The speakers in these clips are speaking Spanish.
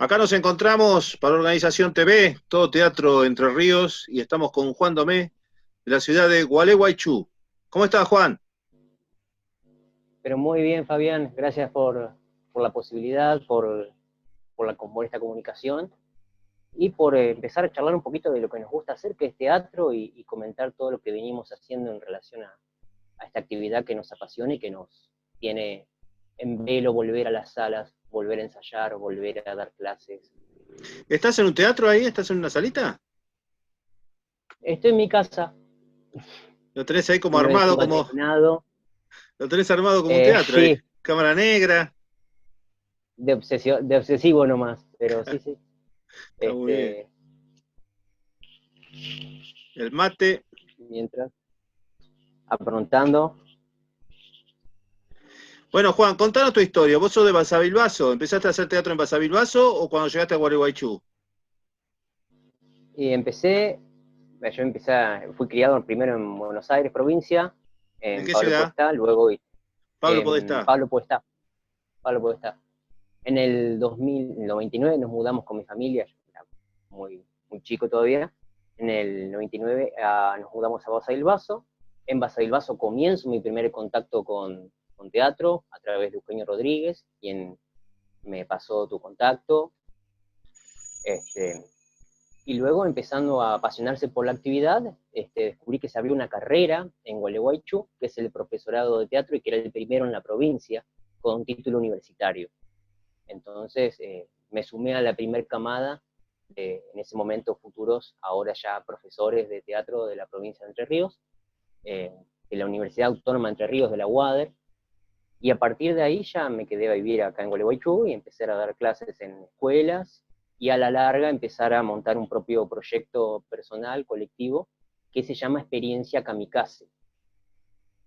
Acá nos encontramos para Organización TV, todo Teatro Entre Ríos, y estamos con Juan Domé, de la ciudad de Gualeguaychú. ¿Cómo estás, Juan? Pero muy bien, Fabián, gracias por la posibilidad, por esta comunicación y por empezar a charlar un poquito de lo que nos gusta hacer, que es teatro, y comentar todo lo que venimos haciendo en relación a esta actividad que nos apasiona y que nos tiene en velo volver a las salas, volver a ensayar, volver a dar clases. ¿Estás en un teatro ahí? ¿Estás en una salita? Estoy en mi casa, Lo tenés ahí como un evento armado, va terminado, lo tenés armado como un teatro ahí. sí, Cámara negra, de obsesivo nomás, pero sí, sí. está muy bien. Este, El mate. mientras, aprontando. Bueno, Juan, contanos tu historia. ¿Vos sos de Basavilbaso? ¿Empezaste a hacer teatro en Basavilbaso o cuando llegaste a Gualeguaychú? Y fui criado primero en Buenos Aires, provincia, ¿De en qué Pablo ciudad? Podestá, luego Pablo en Podestá. Pablo Podestá. En el 2099 nos mudamos con mi familia, yo era muy chico todavía. En el 99 nos mudamos a Basavilbaso. En Basavilbaso comienzo mi primer contacto con teatro a través de Eugenio Rodríguez, quien me pasó tu contacto. Este, Y luego, empezando a apasionarse por la actividad, descubrí que se abrió una carrera en Gualeguaychú, que es el profesorado de teatro, y que era el primero en la provincia, con un título universitario. Entonces, me sumé a la primer camada en ese momento, futuros, ahora ya profesores de teatro de la provincia de Entre Ríos, de la Universidad Autónoma de Entre Ríos, de la UADER, y a partir de ahí ya me quedé a vivir acá en Gualeguaychú y empecé a dar clases en escuelas, y a la larga empezar a montar un propio proyecto personal, colectivo, que se llama Experiencia Kamikaze.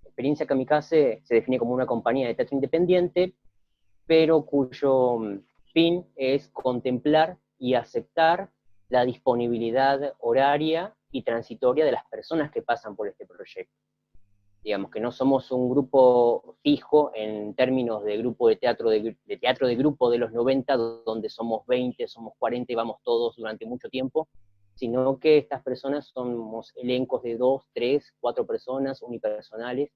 Experiencia Kamikaze se define como una compañía de teatro independiente, pero cuyo fin es contemplar y aceptar la disponibilidad horaria y transitoria de las personas que pasan por este proyecto. Digamos que no somos un grupo fijo en términos de grupo de teatro de grupo de los 90, donde somos 20, somos 40 y vamos todos durante mucho tiempo, sino que estas personas somos elencos de 2, 3, 4 personas unipersonales,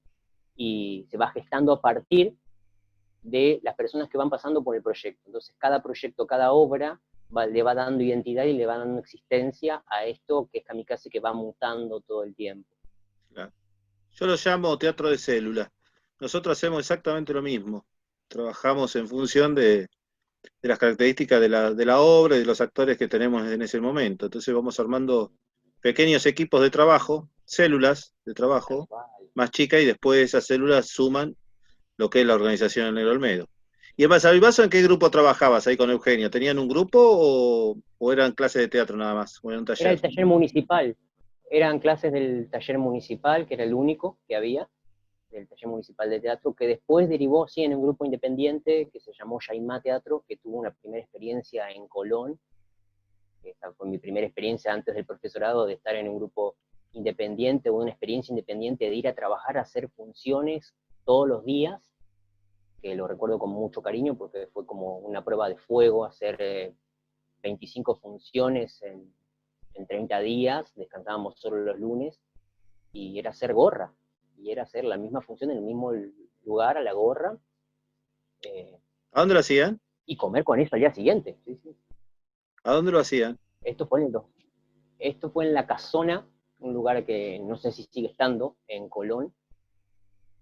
y se va gestando a partir de las personas que van pasando por el proyecto. Entonces, cada proyecto, cada obra le va dando identidad y le va dando existencia a esto que es Kamikaze, que va mutando todo el tiempo. Claro. Yo lo llamo teatro de célula. Nosotros hacemos exactamente lo mismo. Trabajamos en función de las características de la obra y de los actores que tenemos en ese momento. Entonces vamos armando pequeños equipos de trabajo, células de Tal trabajo cual. más chicas, y después esas células suman lo que es la organización en el Olmedo. ¿Y en Basavilbaso en qué grupo trabajabas ahí con Eugenio? ¿Tenían un grupo o eran clases de teatro nada más? ¿O era un Era taller? el taller municipal, eran clases del taller municipal, que era el único que había, del taller municipal de teatro, que después derivó, sí, en un grupo independiente que se llamó Yaimá Teatro, que tuvo una primera experiencia en Colón. Esta fue mi primera experiencia antes del profesorado, de estar en un grupo independiente, o una experiencia independiente de ir a trabajar, a hacer funciones todos los días, que lo recuerdo con mucho cariño porque fue como una prueba de fuego, hacer 25 funciones en 30 días, descansábamos solo los lunes, y era hacer gorra, y era hacer la misma función en el mismo lugar, a la gorra, eh, ¿A dónde lo hacían? y comer con eso al día siguiente. Sí, sí. ¿A dónde lo hacían? Esto fue esto fue en La Casona, un lugar que no sé si sigue estando, en Colón,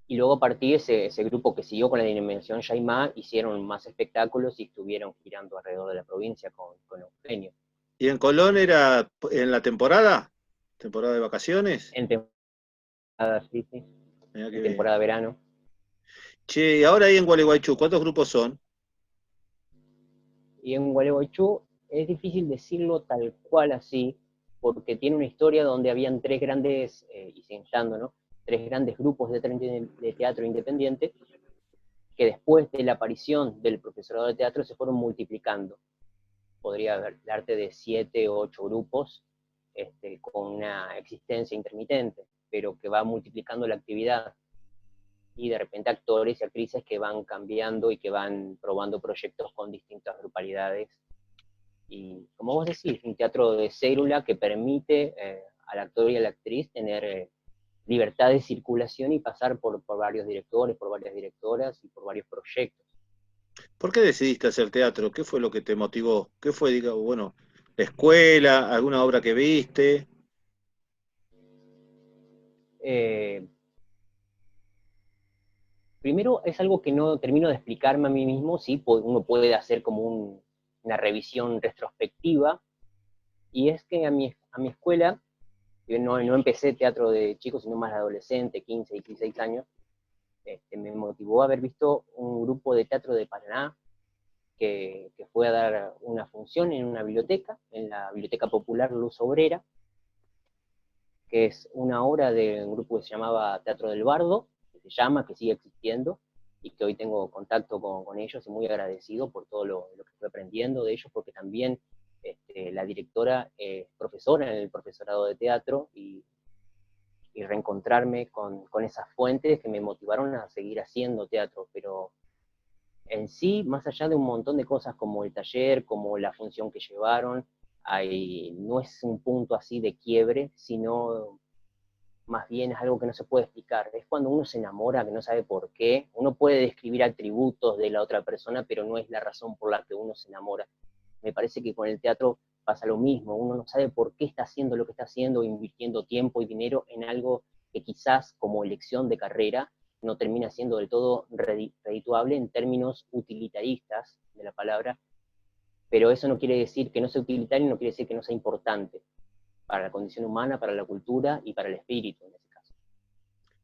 y luego a partir de ese grupo que siguió con la dimensión Yaimá, hicieron más espectáculos y estuvieron girando alrededor de la provincia con Eugenio. ¿Y en Colón era en la temporada? ¿Temporada de vacaciones? En temporada, sí, sí, Mirá qué en bien. temporada de verano. Che, y ahora ahí en Gualeguaychú, ¿cuántos grupos son? Y en Gualeguaychú es difícil decirlo tal cual así, porque tiene una historia donde habían tres grandes, y siguen estando, ¿no? Tres grandes grupos de teatro independiente, que después de la aparición del profesorado de teatro se fueron multiplicando. Podría darte de 7 o 8 grupos, con una existencia intermitente, pero que va multiplicando la actividad, y de repente actores y actrices que van cambiando y que van probando proyectos con distintas grupalidades. Y como vos decís, un teatro de célula que permite al actor y a la actriz tener libertad de circulación y pasar por varios directores, por varias directoras y por varios proyectos. ¿Por qué decidiste hacer teatro? ¿Qué fue lo que te motivó? ¿Qué fue, digo, bueno, la escuela, alguna obra que viste? Eh, Primero es algo que no termino de explicarme a mí mismo, sí, uno puede hacer como una revisión retrospectiva, y es que a mi escuela, yo no empecé teatro de chico, sino más de adolescente, 15, 16 años, me motivó a haber visto un grupo de teatro de Paraná que fue a dar una función en una biblioteca, en la Biblioteca Popular Luz Obrera, que es una obra de un grupo que se llamaba Teatro del Bardo, que se llama, que sigue existiendo, y que hoy tengo contacto con ellos y muy agradecido por todo lo que estoy aprendiendo de ellos, porque también la directora es profesora en el profesorado de teatro, y reencontrarme con esas fuentes que me motivaron a seguir haciendo teatro, pero en sí, más allá de un montón de cosas como el taller, como la función que llevaron, no es un punto así de quiebre, sino más bien es algo que no se puede explicar. Es cuando uno se enamora, que no sabe por qué. Uno puede describir atributos de la otra persona, pero no es la razón por la que uno se enamora. Me parece que con el teatro pasa lo mismo. Uno no sabe por qué está haciendo lo que está haciendo, invirtiendo tiempo y dinero en algo que quizás como elección de carrera no termina siendo del todo redituable en términos utilitaristas de la palabra, pero eso no quiere decir que no sea utilitario, no quiere decir que no sea importante para la condición humana, para la cultura y para el espíritu en ese caso.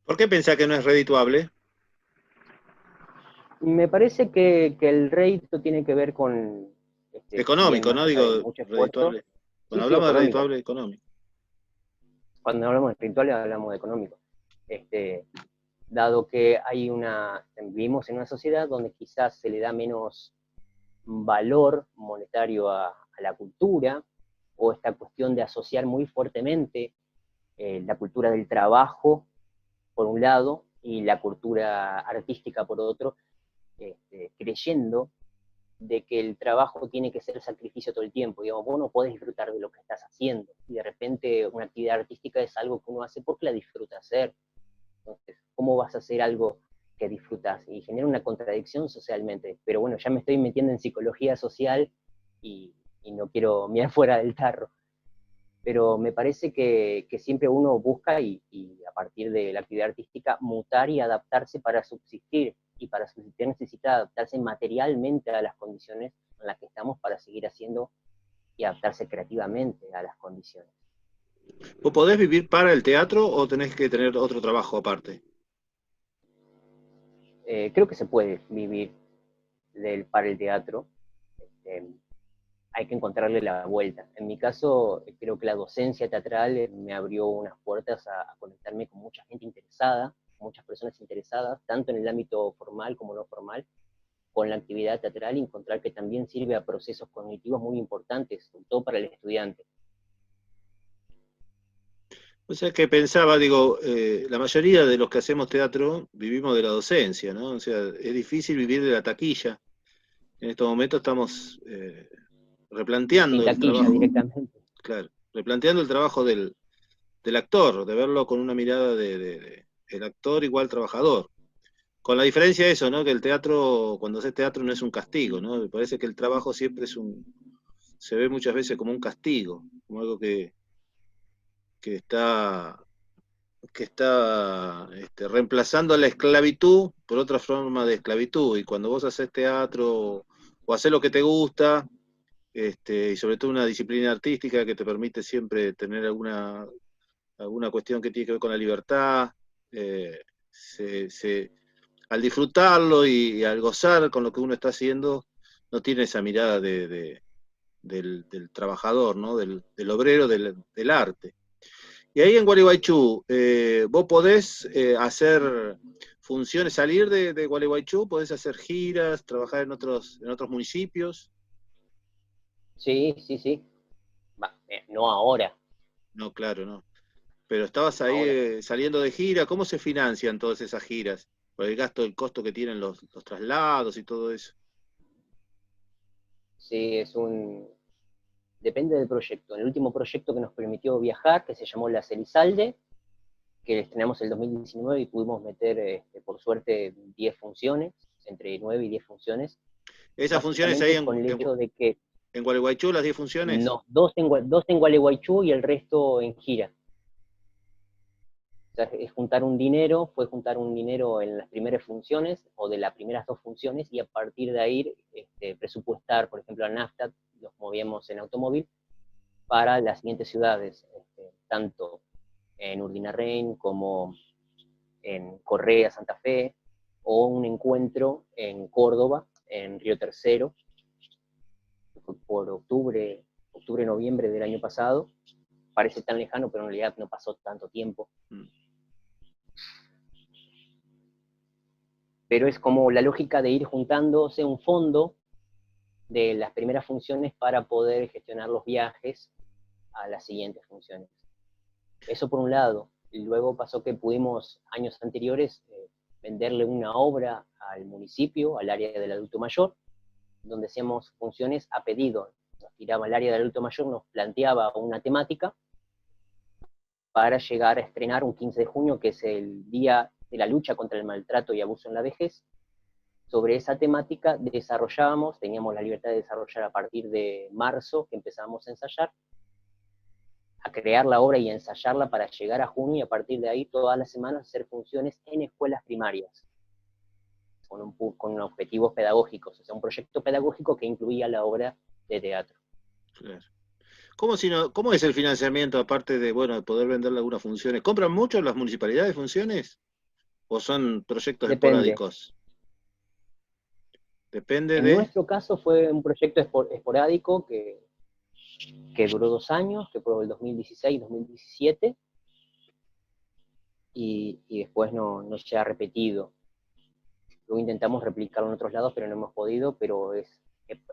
¿Por qué pensás que no es redituable? Me parece que el rédito tiene que ver con, si bien Económico, más ¿no? allá de Digo, mucho esfuerzo, redituable. sí, Cuando sí, hablamos de económico. redituable, económico. Cuando hablamos de espirituales hablamos de económico. Este, Dado que vivimos en una sociedad donde quizás se le da menos valor monetario a la cultura, o esta cuestión de asociar muy fuertemente la cultura del trabajo, por un lado, y la cultura artística, por otro, creyendo de que el trabajo tiene que ser sacrificio todo el tiempo. Digamos, vos no podés disfrutar de lo que estás haciendo, y de repente una actividad artística es algo que uno hace porque la disfruta hacer. Entonces, ¿cómo vas a hacer algo que disfrutas? Y genera una contradicción socialmente. Pero bueno, ya me estoy metiendo en psicología social y no quiero mirar fuera del tarro. Pero me parece que siempre uno busca y a partir de la actividad artística mutar y adaptarse para subsistir, y para subsistir necesita adaptarse materialmente a las condiciones en las que estamos para seguir haciendo y adaptarse creativamente a las condiciones. ¿Vos podés vivir para el teatro o tenés que tener otro trabajo aparte? Creo que se puede vivir para el teatro. Eh, Hay que encontrarle la vuelta. En mi caso, creo que la docencia teatral me abrió unas puertas a conectarme con mucha gente interesada, muchas personas interesadas, tanto en el ámbito formal como no formal, con la actividad teatral, y encontrar que también sirve a procesos cognitivos muy importantes, sobre todo para el estudiante. O sea que pensaba, digo, la mayoría de los que hacemos teatro vivimos de la docencia, ¿no? O sea, es difícil vivir de la taquilla. En estos momentos estamos Sin replanteando el taquilla trabajo, directamente. claro, replanteando el trabajo del actor, de verlo con una mirada el actor igual trabajador. Con la diferencia de eso, ¿no? Que el teatro, cuando haces teatro no es un castigo, ¿no? Me parece que el trabajo siempre se ve muchas veces como un castigo, como algo que está, que está reemplazando la esclavitud por otra forma de esclavitud. Y cuando vos haces teatro o haces lo que te gusta, y sobre todo una disciplina artística que te permite siempre tener alguna cuestión que tiene que ver con la libertad, eh, al disfrutarlo y al gozar con lo que uno está haciendo, no tiene esa mirada del trabajador, ¿no? Del obrero, del arte. Y ahí en Gualeguaychú, vos podés hacer funciones, salir de Gualeguaychú, podés hacer giras, trabajar en otros municipios. Sí, sí, sí. No ahora, No, claro, no. Pero estabas no ahí ahora. saliendo de gira, ¿cómo se financian todas esas giras? Por el gasto, el costo que tienen los traslados y todo eso. Sí, depende del proyecto. En el último proyecto que nos permitió viajar, que se llamó La Elizalde, que estrenamos el 2019 y pudimos meter, por suerte, 10 funciones, entre 9 y 10 funciones. ¿Esas funciones ahí Básicamente con el hecho de que, en Gualeguaychú, las 10 funciones? no, dos en Gualeguaychú y el resto en gira. O sea, fue juntar un dinero en las primeras funciones, o de las primeras 2 funciones, y a partir de ahí presupuestar, por ejemplo, a NAFTA, nos movíamos en automóvil, para las siguientes ciudades, tanto en Urdinarren como en Correa, Santa Fe, o un encuentro en Córdoba, en Río Tercero, por octubre, noviembre del año pasado. Parece tan lejano, pero en realidad no pasó tanto tiempo. Pero es como la lógica de ir juntándose un fondo de las primeras funciones para poder gestionar los viajes a las siguientes funciones. Eso por un lado. Y luego pasó que pudimos, años anteriores, venderle una obra al municipio, al área del adulto mayor, donde hacíamos funciones a pedido. Nos tiraba el área del adulto mayor, nos planteaba una temática para llegar a estrenar un 15 de junio, que es el Día de la Lucha contra el Maltrato y Abuso en la Vejez. Sobre esa temática desarrollábamos, teníamos la libertad de desarrollar a partir de marzo, que empezábamos a ensayar, a crear la obra y a ensayarla para llegar a junio, y a partir de ahí todas las semanas hacer funciones en escuelas primarias, con objetivos pedagógicos, o sea, un proyecto pedagógico que incluía la obra de teatro. Claro. ¿Cómo es el financiamiento, aparte de, bueno, de poder venderle algunas funciones? ¿Compran mucho las municipalidades funciones? ¿O son proyectos Depende. esporádicos? Depende En de... nuestro caso fue un proyecto esporádico que duró 2 años, que fue el 2016-2017, y después no se ha repetido. Luego intentamos replicarlo en otros lados, pero no hemos podido, pero es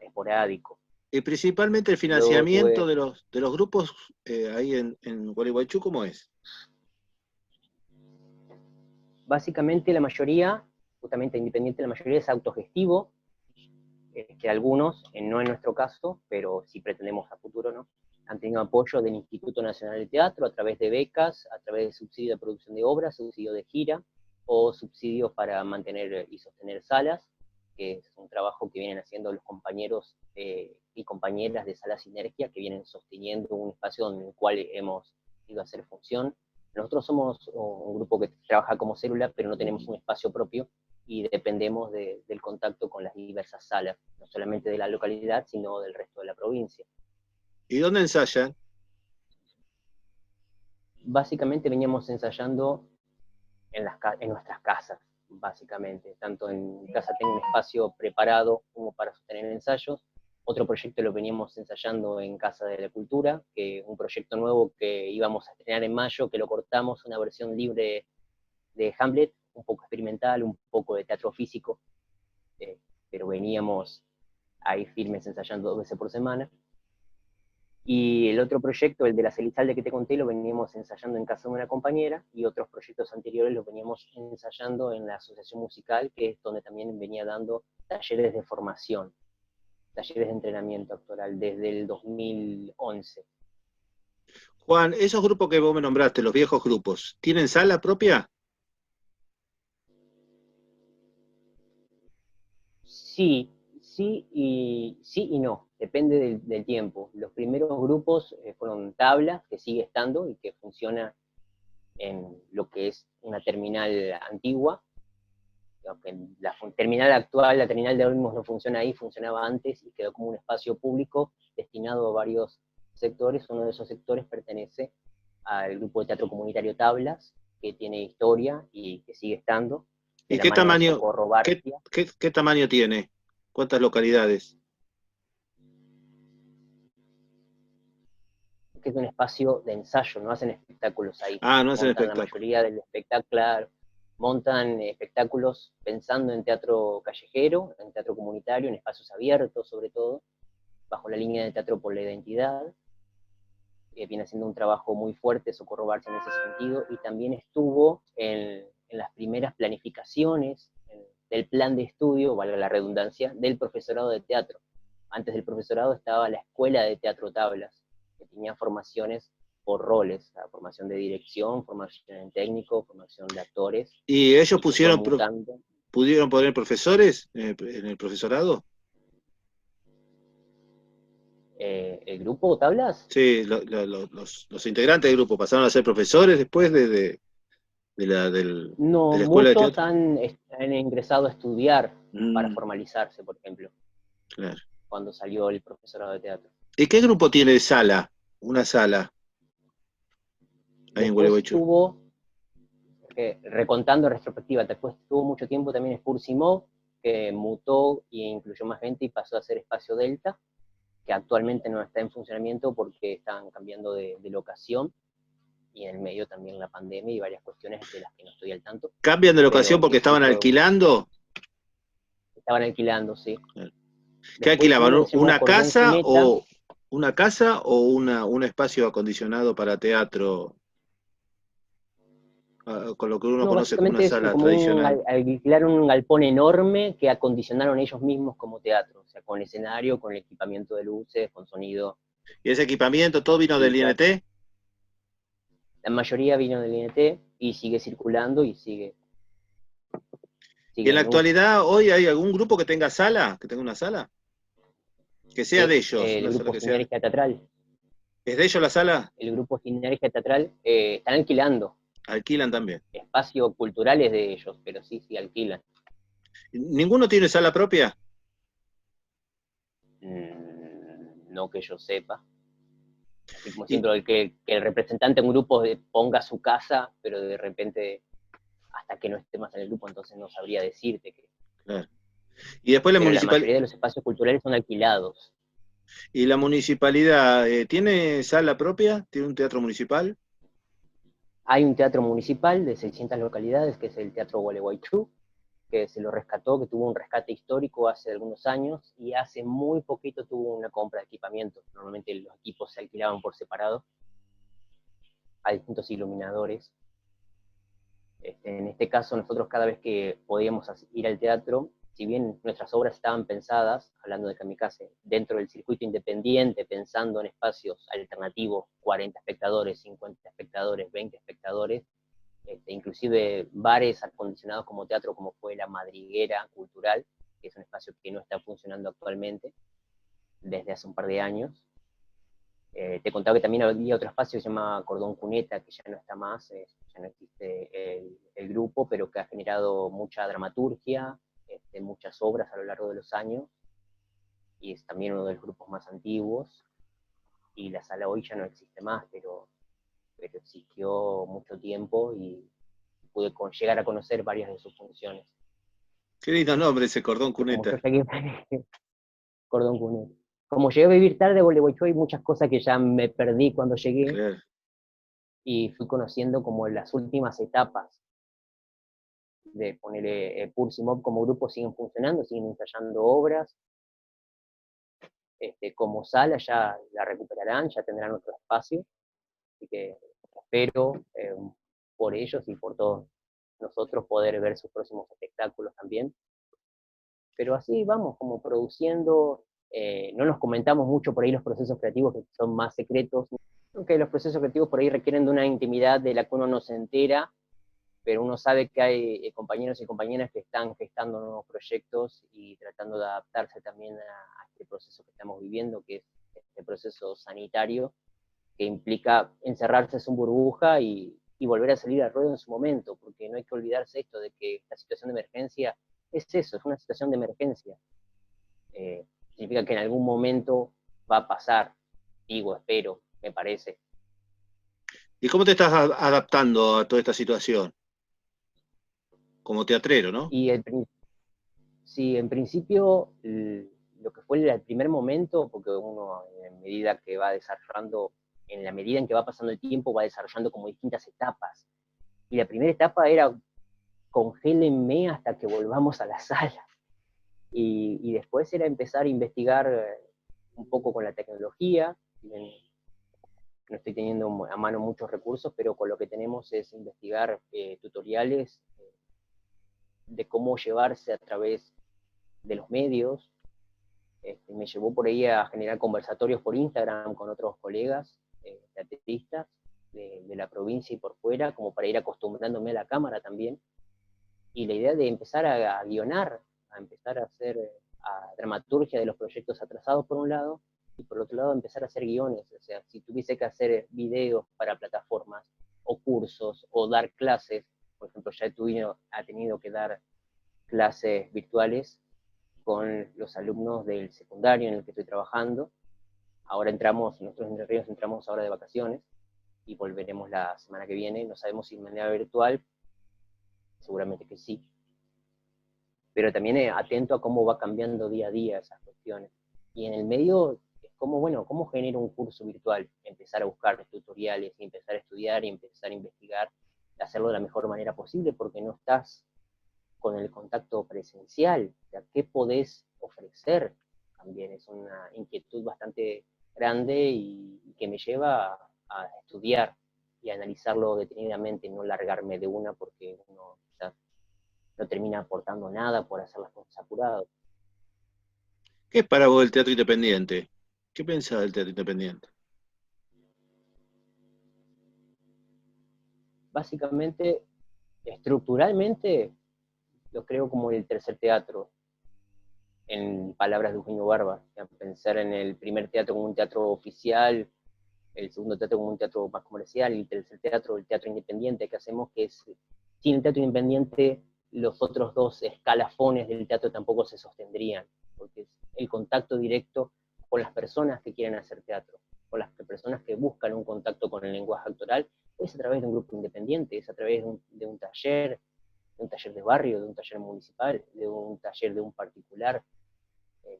esporádico. Y principalmente el Luego financiamiento tuve, de los grupos ahí en Gualeguaychú, ¿cómo es? básicamente la mayoría, justamente independiente, la mayoría es autogestivo, que algunos, no en nuestro caso, pero sí pretendemos a futuro, ¿no? Han tenido apoyo del Instituto Nacional de Teatro a través de becas, a través de subsidio de producción de obras, subsidio de gira, o subsidios para mantener y sostener salas, que es un trabajo que vienen haciendo los compañeros y compañeras de Sala Sinergia, que vienen sosteniendo un espacio en el cual hemos ido a hacer función. Nosotros somos un grupo que trabaja como célula, pero no tenemos un espacio propio, y dependemos del contacto con las diversas salas, no solamente de la localidad, sino del resto de la provincia. ¿Y dónde ensayan? Básicamente veníamos ensayando en nuestras casas, básicamente. Tanto en mi casa tengo un espacio preparado como para sostener ensayos. Otro proyecto lo veníamos ensayando en Casa de la Cultura, que un proyecto nuevo que íbamos a estrenar en mayo, que lo cortamos, una versión libre de Hamlet, un poco experimental, un poco de teatro físico, pero veníamos ahí firmes ensayando 2 veces por semana. Y el otro proyecto, el de la Elizalde que te conté, lo veníamos ensayando en casa de una compañera, y otros proyectos anteriores los veníamos ensayando en la asociación musical, que es donde también venía dando talleres de formación, talleres de entrenamiento actoral desde el 2011. Juan, esos grupos que vos me nombraste, los viejos grupos, ¿tienen sala propia? Sí, sí y no, depende del tiempo. Los primeros grupos fueron tablas, que sigue estando y que funciona en lo que es una terminal antigua. La terminal actual, la terminal de Olmos no funciona ahí, funcionaba antes y quedó como un espacio público destinado a varios sectores. Uno de esos sectores pertenece al grupo de teatro comunitario Tablas, que tiene historia y que sigue estando, de ¿Y la qué mano de tamaño, Socorro Barcia, qué tamaño tiene? ¿Cuántas localidades? que es un espacio de ensayo, no hacen espectáculos ahí. Ah, no hacen Montan la espectáculo. mayoría del espectáculo, montan espectáculos pensando en teatro callejero, en teatro comunitario, en espacios abiertos sobre todo, bajo la línea de Teatro por la Identidad. Viene haciendo un trabajo muy fuerte Socorro Barça en ese sentido, y también estuvo en las primeras planificaciones del plan de estudio, valga la redundancia, del profesorado de teatro. antes del profesorado estaba la escuela de teatro tablas, que tenía formaciones por roles, la formación de dirección, formación en técnico, formación de actores, ¿Y ellos y que fue mutando. pudieron poner profesores en el profesorado? ¿El grupo tablas? Sí, los integrantes del grupo pasaron a ser profesores después de No, la escuela de muchos teatro. han ingresado a estudiar para Mm, formalizarse, por ejemplo, claro. cuando salió el profesorado de teatro. ¿Y qué grupo tiene sala? Una sala ahí en Después Gualeguaychú. tuvo, recontando en retrospectiva, después tuvo mucho tiempo también Spur Simó, que mutó e incluyó más gente y pasó a ser Espacio Delta, que actualmente no está en funcionamiento porque están cambiando de locación, y en el medio también la pandemia y varias cuestiones de las que no estoy al tanto, ¿Cambian de locación pero porque sí, sí, estaban fue alquilando? estaban alquilando, sí. Claro. ¿Qué Después hubo alquilaban? uno que se llamó Cordón Cuneta, Una casa o un espacio acondicionado para teatro, con lo que uno no, conoce como una básicamente es sala como tradicional? alquilaron un galpón enorme que acondicionaron ellos mismos como teatro, o sea, con escenario, con el equipamiento de luces, con sonido, ¿Y ese equipamiento todo con vino del sillas. INT? La mayoría vino del INT y sigue circulando y ¿Y en sigue la en uso. actualidad hoy hay algún grupo que tenga sala? ¿Que tenga una sala? Que sea de Sí, ellos, el una sala grupo que sea. Sinergia Teatral. ¿Es de ellos la sala? El grupo Sinergia Teatral están alquilando. Alquilan también. Espacio cultural es de ellos, pero sí, sí alquilan. ¿Ninguno tiene sala propia? No que yo sepa. Así como Y, siempre, que el representante de un grupo ponga su casa, pero de repente, hasta que no esté más en el grupo, entonces no sabría decirte que. claro. Y después Pero la mayoría de los espacios culturales son alquilados. la municipalidad, ¿tiene sala propia? ¿Tiene un teatro municipal? Hay un teatro municipal de 600 localidades, que es el Teatro Gualeguaychú, que se lo rescató, que tuvo un rescate histórico hace algunos años, y hace muy poquito tuvo una compra de equipamiento. Normalmente los equipos se alquilaban por separado a distintos iluminadores. En este caso, nosotros cada vez que podíamos ir al teatro, si bien nuestras obras estaban pensadas, hablando de Kamikaze, dentro del circuito independiente, pensando en espacios alternativos, 40 espectadores, 50 espectadores, 20 espectadores, inclusive bares acondicionados como teatro, como fue la Madriguera Cultural, que es un espacio que no está funcionando actualmente desde hace un par de años. Te contaba que también había otro espacio que se llama Cordón Cuneta, que ya no está más, ya no existe el grupo, pero que ha generado mucha dramaturgia, muchas obras a lo largo de los años, y es también uno de los grupos más antiguos, y la sala hoy ya no existe más, pero existió mucho tiempo y pude llegar a conocer varias de sus funciones. Qué lindo nombre ese cordón Pero como yo cuneta. llegué, Cordón Cuneta. Como llegué a vivir tarde, Gualeguaychú, hay muchas cosas que ya me perdí cuando llegué, Claro. y fui conociendo como las últimas etapas de ponerle Pursimov como grupo. Siguen funcionando, siguen ensayando obras, como sala ya la recuperarán, ya tendrán otro espacio, así que espero por ellos y por todos nosotros poder ver sus próximos espectáculos también. Pero así vamos, como produciendo, no nos comentamos mucho por ahí los procesos creativos que son más secretos, aunque los procesos creativos por ahí requieren de una intimidad de la que uno no se entera, pero uno sabe que hay compañeros y compañeras que están gestando nuevos proyectos y tratando de adaptarse también a este proceso que estamos viviendo, que es este proceso sanitario, que implica encerrarse en su burbuja y volver a salir al ruedo en su momento, porque no hay que olvidarse esto de que esta situación de emergencia es eso, es una situación de emergencia. Significa que en algún momento va a pasar, digo, espero, me parece. ¿Y cómo te estás adaptando a toda esta situación? Como teatrero, ¿no? Y sí, en principio, lo que fue el primer momento, porque uno, en medida que va desarrollando, en la medida en que va pasando el tiempo, va desarrollando como distintas etapas. Y la primera etapa era congélenme hasta que volvamos a la sala. Y después era empezar a investigar un poco con la tecnología. No estoy teniendo a mano muchos recursos, pero con lo que tenemos es investigar tutoriales de cómo llevarse a través de los medios, Me llevó por ahí a generar conversatorios por Instagram con otros colegas teatristas de la provincia y por fuera, como para ir acostumbrándome a la cámara también. Y la idea de empezar a guionar, a empezar a hacer a dramaturgia de los proyectos atrasados por un lado, y por otro lado empezar a hacer guiones. O sea, si tuviese que hacer videos para plataformas, o cursos, o dar clases, por ejemplo, ya ha tenido que dar clases virtuales con los alumnos del secundario en el que estoy trabajando. Ahora nosotros en Entre Ríos entramos ahora de vacaciones, y volveremos la semana que viene. No sabemos si de manera virtual, seguramente que sí, pero también atento a cómo va cambiando día a día esas cuestiones. Y en el medio es como, bueno, ¿cómo genero un curso virtual? Empezar a buscar tutoriales, y empezar a estudiar, y empezar a investigar, hacerlo de la mejor manera posible, porque no estás con el contacto presencial. O sea, ¿qué podés ofrecer? También es una inquietud bastante grande y que me lleva a estudiar y a analizarlo detenidamente, no largarme de una porque uno quizás no termina aportando nada por hacer las cosas apurado. ¿Qué es para vos el teatro independiente? ¿Qué pensás del teatro independiente? Básicamente, estructuralmente, lo creo como el tercer teatro, en palabras de Eugenio Barba. Pensar en el primer teatro como un teatro oficial, el segundo teatro como un teatro más comercial, y el tercer teatro, el teatro independiente que hacemos, que es, sin el teatro independiente, los otros dos escalafones del teatro tampoco se sostendrían, porque es el contacto directo con las personas que quieren hacer teatro, con las personas que buscan un contacto con el lenguaje actoral, es a través de un grupo independiente, es a través de un taller de barrio, de un taller municipal, de un taller de un particular. eh,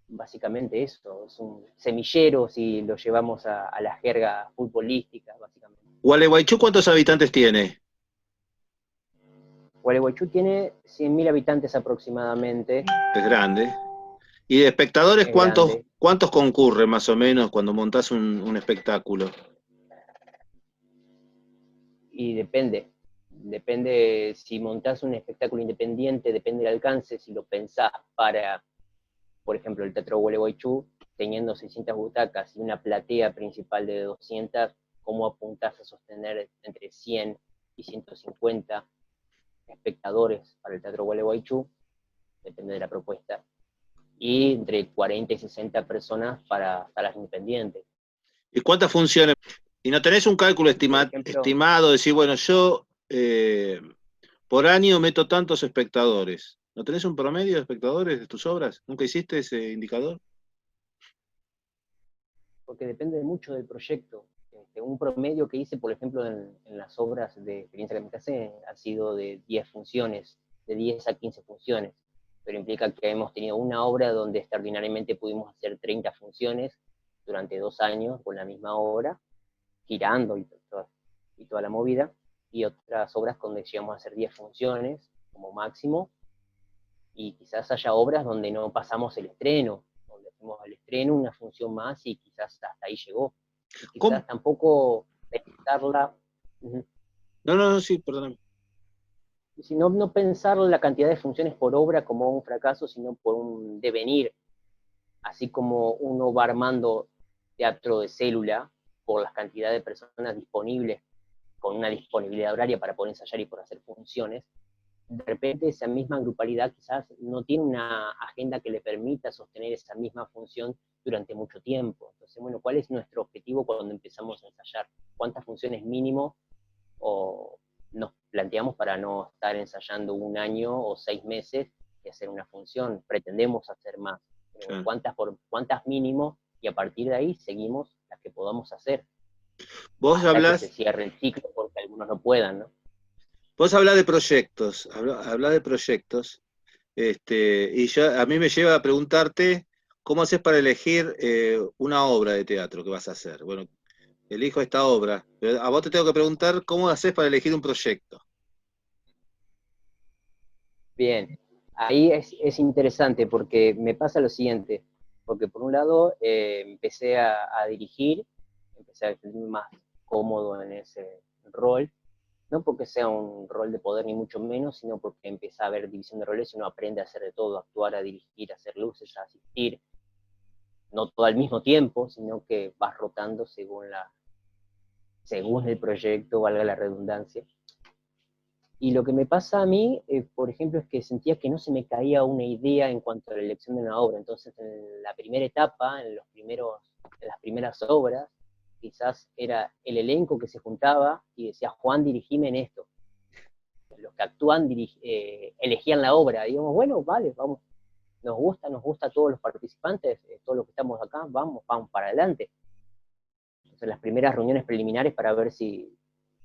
Básicamente eso, es un semillero si lo llevamos a la jerga futbolística, básicamente. ¿Gualeguaychú cuántos habitantes tiene? Gualeguaychú tiene 100.000 habitantes aproximadamente, Es grande. ¿Y de espectadores es cuántos, grande, cuántos concurren más o menos cuando montás un espectáculo? y depende si montás un espectáculo independiente, depende del alcance, si lo pensás para, por ejemplo, el Teatro Gualeguaychú, teniendo 600 butacas y una platea principal de 200, ¿cómo apuntás a sostener entre 100 y 150 espectadores para el Teatro Gualeguaychú? Depende de la propuesta, y entre 40 y 60 personas para salas independientes. ¿Y cuántas funciones? ¿Y no tenés un cálculo Y por ejemplo, estimado? Decir, bueno, yo por año meto tantos espectadores. ¿No tenés un promedio de espectadores de tus obras? ¿Nunca hiciste ese indicador? porque depende mucho del proyecto. Un promedio que hice, por ejemplo, en las obras de experiencia que me casé, ha sido de 10 funciones, de 10 a 15 funciones, pero implica que hemos tenido una obra donde extraordinariamente pudimos hacer 30 funciones durante 2 años con la misma obra, girando y toda la movida, y otras obras donde llegamos a hacer 10 funciones como máximo, y quizás haya obras donde no pasamos el estreno, donde hacemos el estreno, una función más, y quizás hasta ahí llegó. Y ¿Cómo? quizás tampoco pensarla, No, no, no, sí, perdóname. sino no pensar la cantidad de funciones por obra como un fracaso, sino por un devenir, así como uno va armando teatro de célula por la cantidad de personas disponibles, con una disponibilidad horaria para poder ensayar y por hacer funciones. De repente esa misma grupalidad quizás no tiene una agenda que le permita sostener esa misma función durante mucho tiempo. Entonces, bueno, ¿cuál es nuestro objetivo cuando empezamos a ensayar? ¿Cuántas funciones mínimo o nos planteamos para no estar ensayando un año o 6 meses y hacer una función? Pretendemos hacer más, pero bueno, Claro. ¿cuántas mínimo? Y a partir de ahí seguimos las que podamos hacer, Vos hasta que se hablás, cierre el ciclo, porque algunos no puedan, ¿no? vos hablás de proyectos, hablás de proyectos, y a mí me lleva a preguntarte cómo haces para elegir una obra de teatro que vas a hacer. Bueno, elijo esta obra, pero a vos te tengo que preguntar cómo haces para elegir un proyecto. Bien, ahí es interesante porque me pasa lo siguiente, porque por un lado empecé a dirigir, empecé a sentirme más cómodo en ese rol, no porque sea un rol de poder ni mucho menos, sino porque empieza a haber división de roles y uno aprende a hacer de todo, a actuar, a dirigir, a hacer luces, a asistir, no todo al mismo tiempo, sino que vas rotando según el proyecto, valga la redundancia. Y lo que me pasa a mí, por ejemplo, es que sentía que no se me caía una idea en cuanto a la elección de una obra. Entonces, en la primera etapa, en las primeras obras, quizás era el elenco que se juntaba y decía, Juan, dirigime en esto. Los que actúan elegían la obra. Y digamos, bueno, vale, vamos, nos gusta a todos los participantes, todos los que estamos acá, vamos para adelante. Entonces, las primeras reuniones preliminares para ver si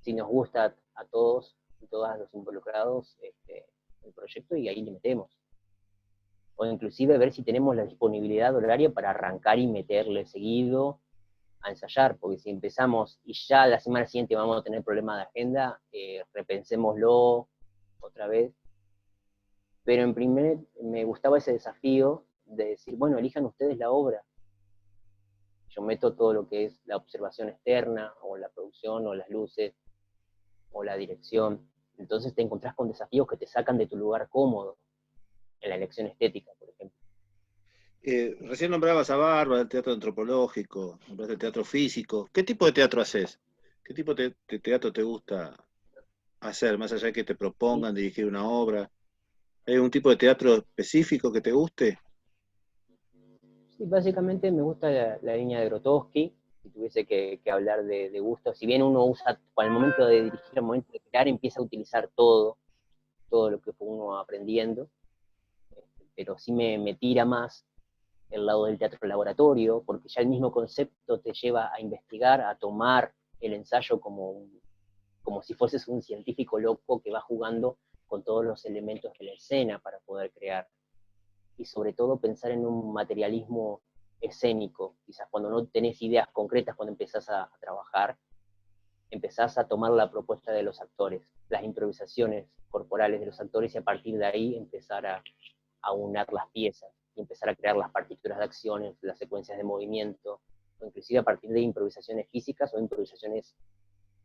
nos gusta a todos y todas los involucrados el proyecto, y ahí le metemos. O inclusive ver si tenemos la disponibilidad horaria para arrancar y meterle seguido a ensayar, porque si empezamos y ya la semana siguiente vamos a tener problemas de agenda, repensémoslo otra vez. Pero en primer me gustaba ese desafío de decir, bueno, elijan ustedes la obra. Yo meto todo lo que es la observación externa, o la producción, o las luces, o la dirección. Entonces te encontrás con desafíos que te sacan de tu lugar cómodo, en la elección estética, por ejemplo. Recién nombrabas a Bárbara, el teatro antropológico, nombraste el teatro físico. ¿Qué tipo de teatro haces? ¿Qué tipo de teatro te gusta hacer, más allá de que te Y, propongan dirigir una obra? ¿Hay algún tipo de teatro específico que te guste? sí, básicamente me gusta la línea de Grotowski, si tuviese que hablar de gusto. Si bien uno usa, para el momento de dirigir, al momento de crear, empieza a utilizar todo lo que fue uno aprendiendo, pero sí me tira más el lado del teatro laboratorio, porque ya el mismo concepto te lleva a investigar, a tomar el ensayo como si fueses un científico loco que va jugando con todos los elementos de la escena para poder crear. Y sobre todo pensar en un materialismo escénico, quizás cuando no tenés ideas concretas, cuando empezás a trabajar, empezás a tomar la propuesta de los actores, las improvisaciones corporales de los actores, y a partir de ahí empezar a unar las piezas y empezar a crear las partituras de acciones, las secuencias de movimiento, o inclusive a partir de improvisaciones físicas o improvisaciones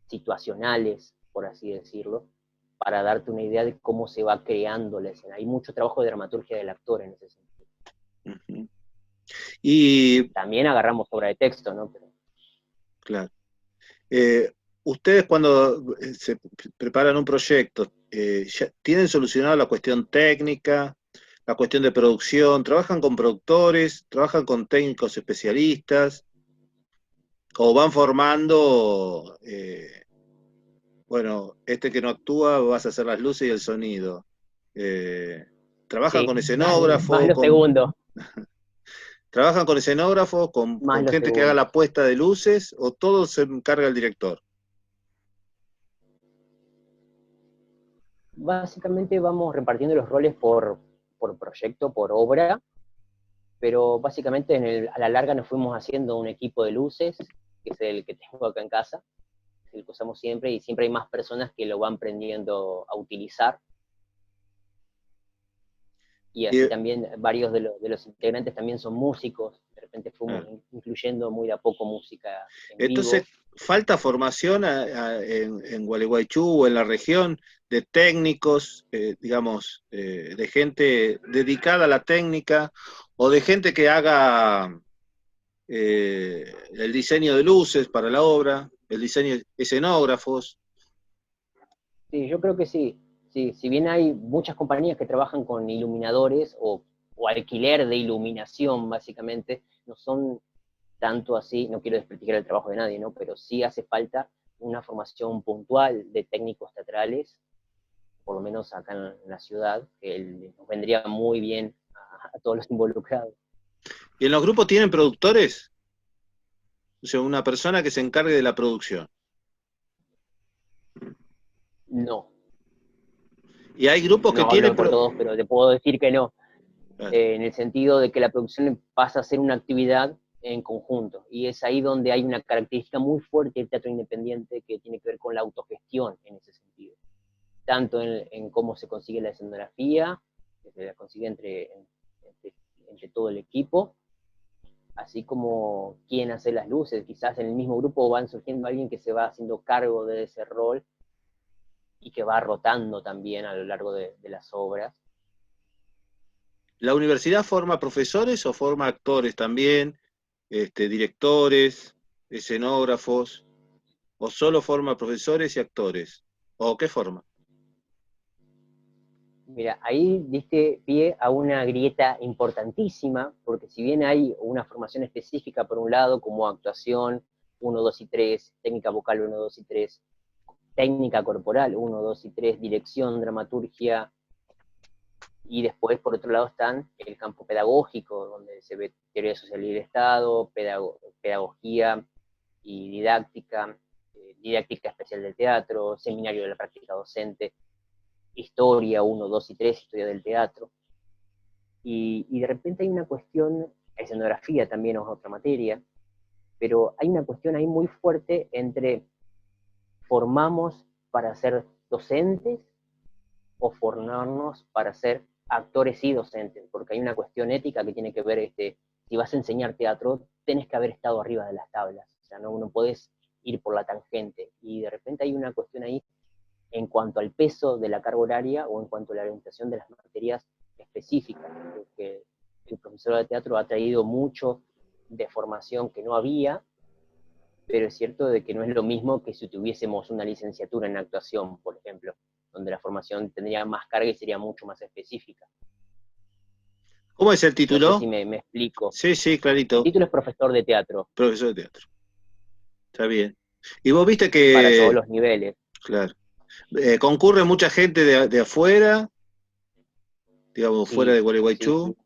situacionales, por así decirlo, para darte una idea de cómo se va creando la escena. Hay mucho trabajo de dramaturgia del actor en ese sentido. Ujú. Y, También agarramos obra de texto, ¿no? Pero, claro, eh, ustedes cuando se preparan un proyecto, ¿ya tienen solucionado la cuestión técnica, la cuestión de producción? ¿Trabajan con productores? ¿Trabajan con técnicos especialistas? ¿O van formando, bueno, este que no actúa vas a hacer las luces y el sonido? Eh, ¿Trabajan sí, con más escenógrafo, lo segundo, trabajan con escenógrafo, más con lo gente que haga segundo. la puesta de luces, o todo se encarga el director? Básicamente vamos repartiendo los roles por proyecto, por obra, pero básicamente a la larga nos fuimos haciendo un equipo de luces, que es el que tengo acá en casa, el que usamos siempre, y siempre hay más personas que lo van aprendiendo a utilizar, y así Y, también varios de los integrantes también son músicos, de repente fuimos ah, incluyendo muy de a poco música en entonces, vivo. falta formación en Gualeguaychú o en la región de técnicos, digamos, de gente dedicada a la técnica, o de gente que haga el diseño de luces para la obra, el diseño de escenógrafos. Sí, yo creo que sí. Sí, si bien hay muchas compañías que trabajan con iluminadores o alquiler de iluminación, básicamente, no son tanto así, no quiero desprestigiar el trabajo de nadie, ¿no? Pero sí hace falta una formación puntual de técnicos teatrales, por lo menos acá en la ciudad, que nos vendría muy bien a todos los involucrados. ¿Y en los grupos tienen productores? O sea, una persona que se encargue de la producción. No, Y hay grupos que no tienen... hablo por todos, pero te puedo decir que no, Claro. en el sentido de que la producción pasa a ser una actividad en conjunto, y es ahí donde hay una característica muy fuerte del teatro independiente que tiene que ver con la autogestión en ese sentido, tanto en cómo se consigue la escenografía, que se la consigue entre, entre todo el equipo, así como quién hace las luces. Quizás en el mismo grupo van surgiendo alguien que se va haciendo cargo de ese rol, y que va rotando también a lo largo de las obras. ¿La universidad forma profesores o forma actores también, directores, escenógrafos, o solo forma profesores y actores? ¿O qué forma? Mira, ahí diste pie a una grieta importantísima, porque si bien hay una formación específica por un lado, como actuación 1, 2 y 3, técnica vocal 1, 2 y 3, técnica corporal 1, 2 y 3, dirección, dramaturgia, y después por otro lado están el campo pedagógico, donde se ve teoría social y del Estado, pedagogía y didáctica, didáctica especial del teatro, seminario de la práctica docente, historia 1, 2 y 3, historia del teatro. Y de repente hay una cuestión, escenografía también es otra materia, pero hay una cuestión ahí muy fuerte entre formamos para ser docentes o formarnos para ser actores y docentes, porque hay una cuestión ética que tiene que ver, si vas a enseñar teatro, tenés que haber estado arriba de las tablas, o sea, no podés ir por la tangente, y de repente hay una cuestión ahí en cuanto al peso de la carga horaria o en cuanto a la orientación de las materias específicas, porque el profesor de teatro ha traído mucho de formación que no había, pero es cierto de que no es lo mismo que si tuviésemos una licenciatura en actuación, por ejemplo, donde la formación tendría más carga y sería mucho más específica. ¿Cómo es el No sé título? si me explico. Sí, sí, El clarito. título es profesor de teatro, Profesor de teatro. Está bien. Y vos viste para todos que, los niveles. claro, concurre mucha gente de afuera, digamos, fuera Sí, de sí, Gualeguaychú. sí.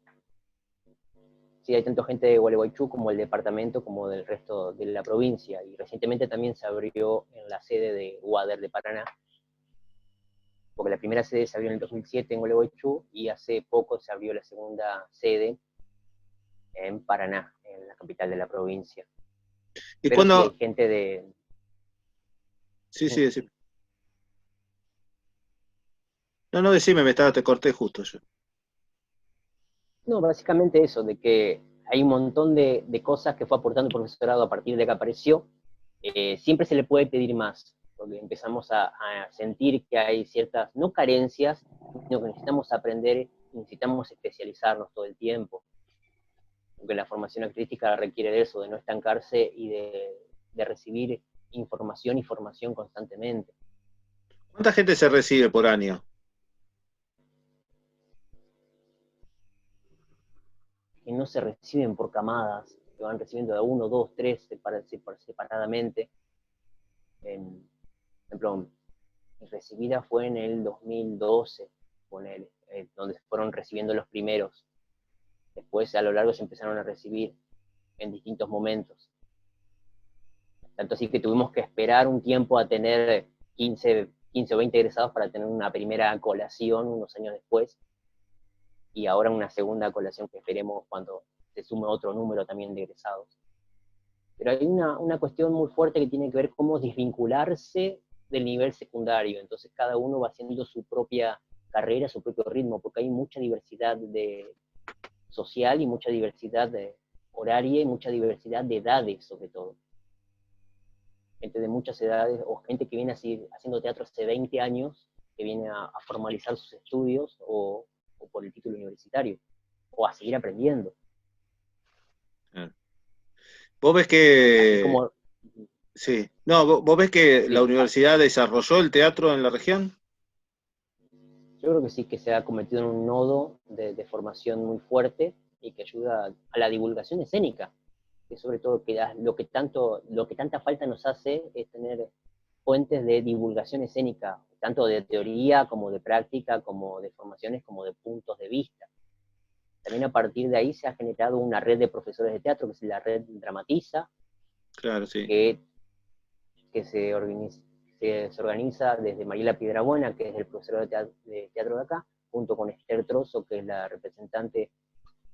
Sí, hay tanto gente de Gualeguaychú como el departamento como del resto de la provincia. Y recientemente también se abrió en la sede de UADER de Paraná, porque la primera sede se abrió en el 2007 en Gualeguaychú y hace poco se abrió la segunda sede en Paraná, en la capital de la provincia. Y Pero sí hay cuando, gente de... sí, sí, decime. No, no, decime, te corté justo yo. No, básicamente eso, de que hay un montón de cosas que fue aportando el profesorado a partir de que apareció. Siempre se le puede pedir más, porque empezamos a sentir que hay ciertas, no carencias, sino que necesitamos aprender, necesitamos especializarnos todo el tiempo, porque la formación artística requiere de eso, de no estancarse y de recibir información y formación constantemente. ¿Cuánta gente se recibe por año? Que no se reciben por camadas, que van recibiendo de 1, 2, 3 separadamente. Por ejemplo, mi recibida fue en el 2012, donde se fueron recibiendo los primeros. Después a lo largo se empezaron a recibir en distintos momentos. Tanto así que tuvimos que esperar un tiempo a tener 15 o 20 egresados para tener una primera colación unos años después, y ahora una segunda colación que esperemos cuando se sume otro número también de egresados. Pero hay una cuestión muy fuerte que tiene que ver cómo desvincularse del nivel secundario. Entonces cada uno va haciendo su propia carrera, su propio ritmo, porque hay mucha diversidad social y mucha diversidad horaria y mucha diversidad de edades, sobre todo. Gente de muchas edades o gente que viene así, haciendo teatro hace 20 años, que viene a formalizar sus estudios o por el título universitario, o a seguir aprendiendo. Ah. Vos ves Así que, como, sí, no, vos ves que la sí, universidad desarrolló el teatro en la región. yo creo que sí, que se ha convertido en un nodo de formación muy fuerte y que ayuda a la divulgación escénica, que sobre todo que lo que tanta falta nos hace es tener fuentes de divulgación escénica, tanto de teoría como de práctica, como de formaciones, como de puntos de vista. También a partir de ahí se ha generado una red de profesores de teatro, que es la red Dramatiza, Claro, sí. que, que se organiza desde Mariela Piedrabuena, que es el profesor de teatro de acá, junto con Esther Trozo, que es la representante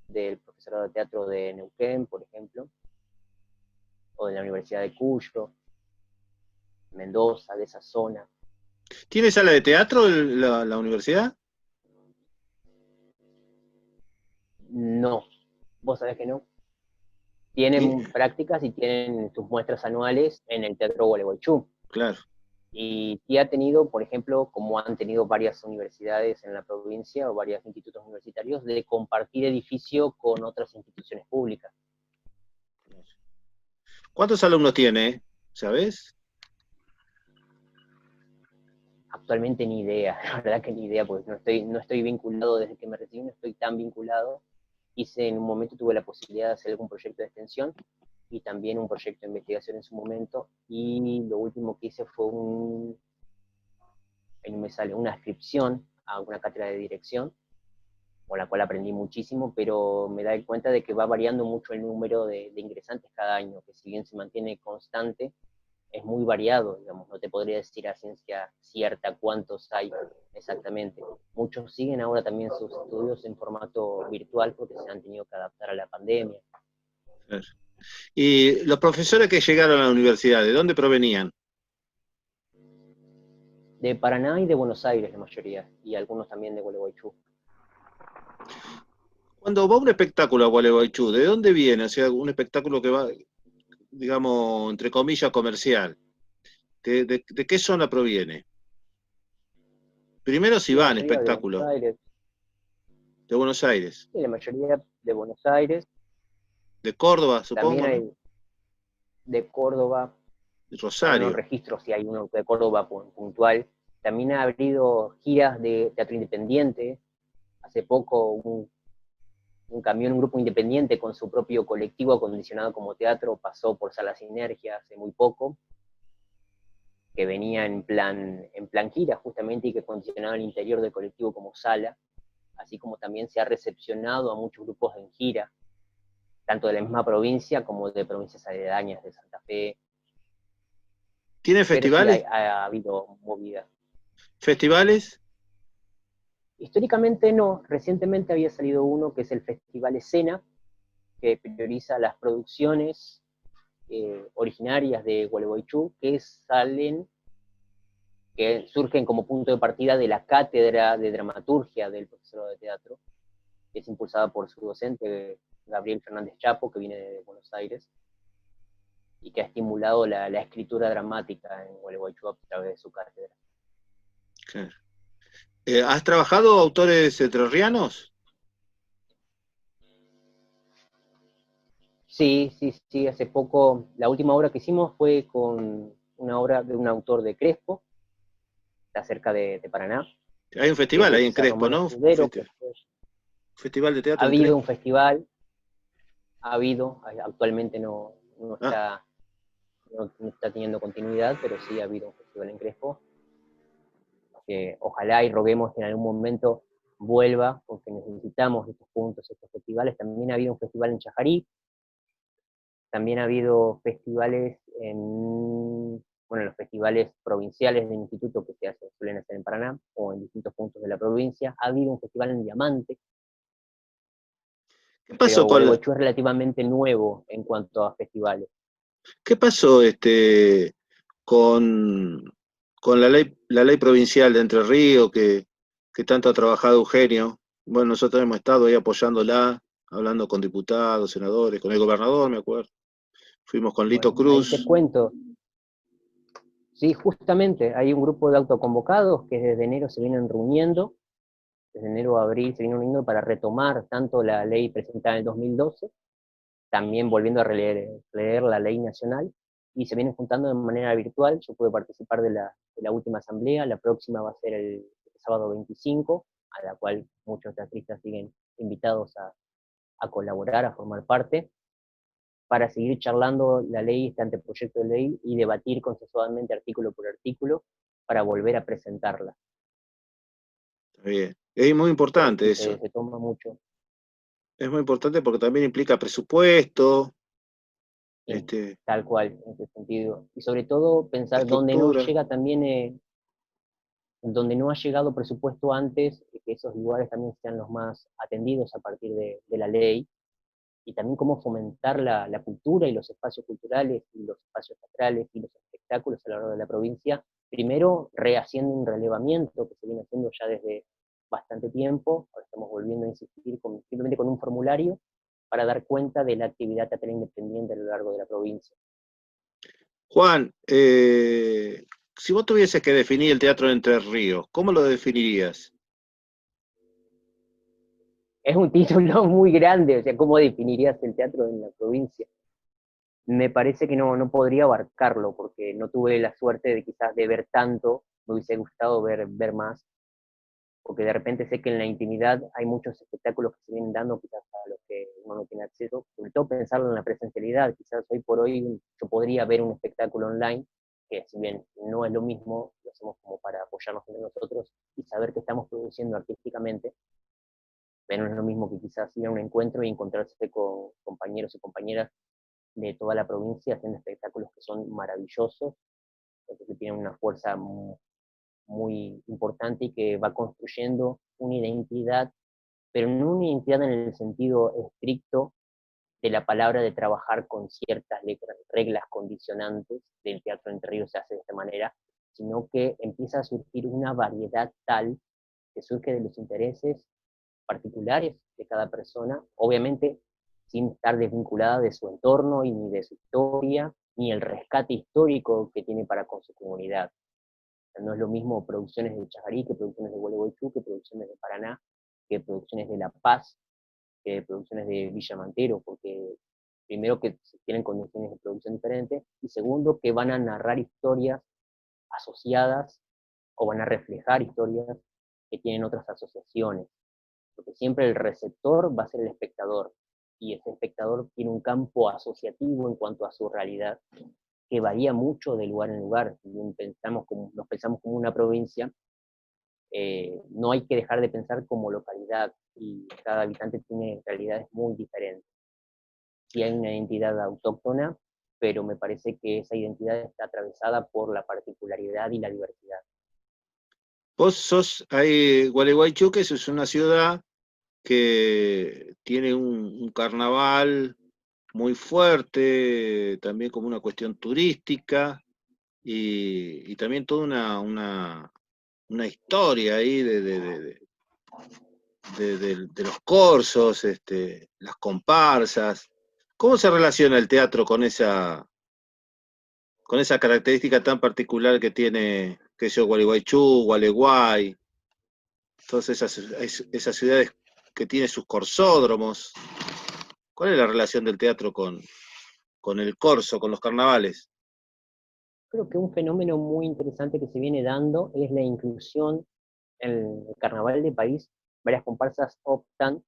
del profesorado de teatro de Neuquén, por ejemplo, o de la Universidad de Cuyo, Mendoza, de esa zona. ¿Tiene sala de teatro la universidad? No, vos sabés que no. Y, Tienen prácticas y tienen sus muestras anuales en el Teatro Gualeguaychú. claro. Y sí ha tenido, por ejemplo, como han tenido varias universidades en la provincia o varios institutos universitarios, de compartir edificio con otras instituciones públicas. ¿Cuántos alumnos tiene? ¿Sabes? Actualmente ni idea, la verdad que ni idea, porque no estoy vinculado desde que me recibí, no estoy tan vinculado. Hice en un momento, tuve la posibilidad de hacer algún proyecto de extensión y también un proyecto de investigación en su momento, y lo último que hice fue me sale una inscripción a una cátedra de dirección, con la cual aprendí muchísimo, pero me da cuenta de que va variando mucho el número de ingresantes cada año, que si bien se mantiene constante, es muy variado, digamos, no te podría decir a ciencia cierta cuántos hay exactamente. Muchos siguen ahora también sus estudios en formato virtual porque se han tenido que adaptar a la pandemia. Y los profesores que llegaron a la universidad, ¿de dónde provenían? De Paraná y de Buenos Aires la mayoría, y algunos también de Gualeguaychú. Cuando va un espectáculo a Gualeguaychú, ¿de dónde viene? O sea, un espectáculo que va, digamos, entre comillas, comercial. ¿De qué zona proviene? Primero si La van mayoría de Buenos espectáculo, Aires, de Buenos Aires, sí, la mayoría de Buenos Aires, de Córdoba, también supongo, ¿no? hay de Córdoba. De Ahora no Rosario. registro si hay uno de Córdoba puntual. También ha habido giras de teatro independiente. Hace poco un camión, un grupo independiente con su propio colectivo acondicionado como teatro pasó por Sala Sinergia hace muy poco, que venía en plan gira justamente y que acondicionaba el interior del colectivo como sala, así como también se ha recepcionado a muchos grupos en gira, tanto de la misma provincia como de provincias aledañas de Santa Fe, ¿Tiene pero sí festivales? ha habido movida. ¿Festivales? Históricamente no, recientemente había salido uno que es el Festival Escena, que prioriza las producciones originarias de Gualeguaychú que surgen como punto de partida de la cátedra de dramaturgia del profesor de teatro, que es impulsada por su docente Gabriel Fernández Chapo, que viene de Buenos Aires, y que ha estimulado la escritura dramática en Gualeguaychú a través de su cátedra. Claro. ¿Has trabajado autores entrerrianos? Sí, sí, sí, hace poco, la última obra que hicimos fue con una obra de un autor de Crespo, está cerca de Paraná, Hay un que es festival de ahí en César Crespo, Romano ¿no? Escudero, que Festival de ha teatro en habido un Crespo. festival, actualmente Ah, no está teniendo continuidad, pero sí ha habido un festival en Crespo, que ojalá y roguemos que en algún momento vuelva, porque necesitamos estos puntos, estos festivales. También ha habido un festival en Chajarí, también ha habido festivales bueno, los festivales provinciales del instituto que suelen hacer en Paraná o en distintos puntos de la provincia. Ha habido un festival en Diamante, ¿qué pero pasó Gualeguaychú es relativamente nuevo en cuanto a festivales. qué pasó con, con la ley provincial de Entre Ríos que tanto ha trabajado Eugenio? Bueno, nosotros hemos estado ahí apoyándola, hablando con diputados, senadores, con el gobernador, me acuerdo. Fuimos con Lito Bueno, ahí te Cruz. cuento. Sí, justamente hay un grupo de autoconvocados que desde enero se vienen reuniendo, desde enero a abril se vienen reuniendo para retomar tanto la ley presentada en el 2012, también volviendo a releer la ley nacional, y se vienen juntando de manera virtual. Yo pude participar de la última asamblea, la próxima va a ser el sábado 25, a la cual muchos teatristas siguen invitados a colaborar, a formar parte, para seguir charlando la ley, este anteproyecto de ley, y debatir consensuadamente artículo por artículo para volver a presentarla. Está bien. Es muy Pero importante sí, eso. se toma mucho, Es muy importante porque también implica presupuesto, sí, este, tal cual, en ese sentido. Y sobre todo pensar donde no estructura. llega también, donde no ha llegado presupuesto antes, que esos lugares también sean los más atendidos a partir de la ley, y también cómo fomentar la cultura y los espacios culturales y los espacios teatrales y los espectáculos a lo largo de la provincia, primero rehaciendo un relevamiento que se viene haciendo ya desde bastante tiempo. Ahora estamos volviendo a insistir simplemente con un formulario para dar cuenta de la actividad teatral independiente a lo largo de la provincia. Juan, si vos tuvieses que definir el teatro de Entre Ríos, ¿cómo lo definirías? Es un título muy grande, o sea, ¿cómo definirías el teatro en la provincia? Me parece que no podría abarcarlo, porque no tuve la suerte de quizás de ver tanto, me hubiese gustado ver más, porque de repente sé que en la intimidad hay muchos espectáculos que se vienen dando quizás a los que uno no tiene acceso, sobre todo pensarlo en la presencialidad, quizás hoy por hoy yo podría ver un espectáculo online, que si bien no es lo mismo, lo hacemos como para apoyarnos entre nosotros y saber que estamos produciendo artísticamente, pero no es lo mismo que quizás ir a un encuentro y encontrarse con compañeros y compañeras de toda la provincia haciendo espectáculos que son maravillosos, que tienen una fuerza muy importante y que va construyendo una identidad, pero no una identidad en el sentido estricto de la palabra de trabajar con ciertas reglas condicionantes del teatro Entre Ríos se hace de esta manera, sino que empieza a surgir una variedad tal que surge de los intereses particulares de cada persona, obviamente sin estar desvinculada de su entorno y ni de su historia, ni el rescate histórico que tiene para con su comunidad. No es lo mismo producciones de Chajarí que producciones de Gualeguaychú, que producciones de Paraná, que producciones de La Paz, que producciones de Villa Mantero, porque primero que tienen condiciones de producción diferentes, y segundo que van a narrar historias asociadas o van a reflejar historias que tienen otras asociaciones, porque siempre el receptor va a ser el espectador, y ese espectador tiene un campo asociativo en cuanto a su realidad, que varía mucho de lugar en lugar. Si nos pensamos como una provincia, no hay que dejar de pensar como localidad, y cada habitante tiene realidades muy diferentes. Sí hay una identidad autóctona, pero me parece que esa identidad está atravesada por la particularidad y la diversidad. Vos sos ahí, Gualeguaychú, que es una ciudad que tiene un carnaval muy fuerte, también como una cuestión turística, y también toda una historia ahí de los corsos, las comparsas. ¿Cómo se relaciona el teatro con esa característica tan particular que tiene, que es Gualeguaychú, Gualeguay, todas esas ciudades que tienen sus corsódromos? ¿Cuál es la relación del teatro con el corso, con los carnavales? Creo que un fenómeno muy interesante que se viene dando es la inclusión en el carnaval de país. Varias comparsas optan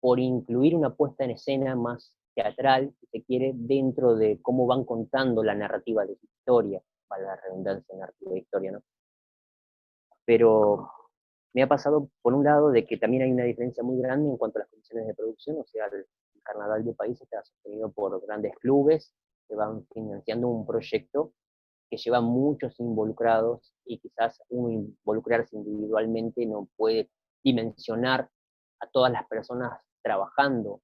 por incluir una puesta en escena más teatral, si se quiere, dentro de cómo van contando la narrativa de su historia, para la redundancia, narrativa de historia, ¿no? Pero me ha pasado, por un lado, de que también hay una diferencia muy grande en cuanto a las condiciones de producción, o sea, el carnaval de país está sostenido por grandes clubes que van financiando un proyecto que lleva muchos involucrados y quizás uno involucrarse individualmente no puede dimensionar a todas las personas trabajando.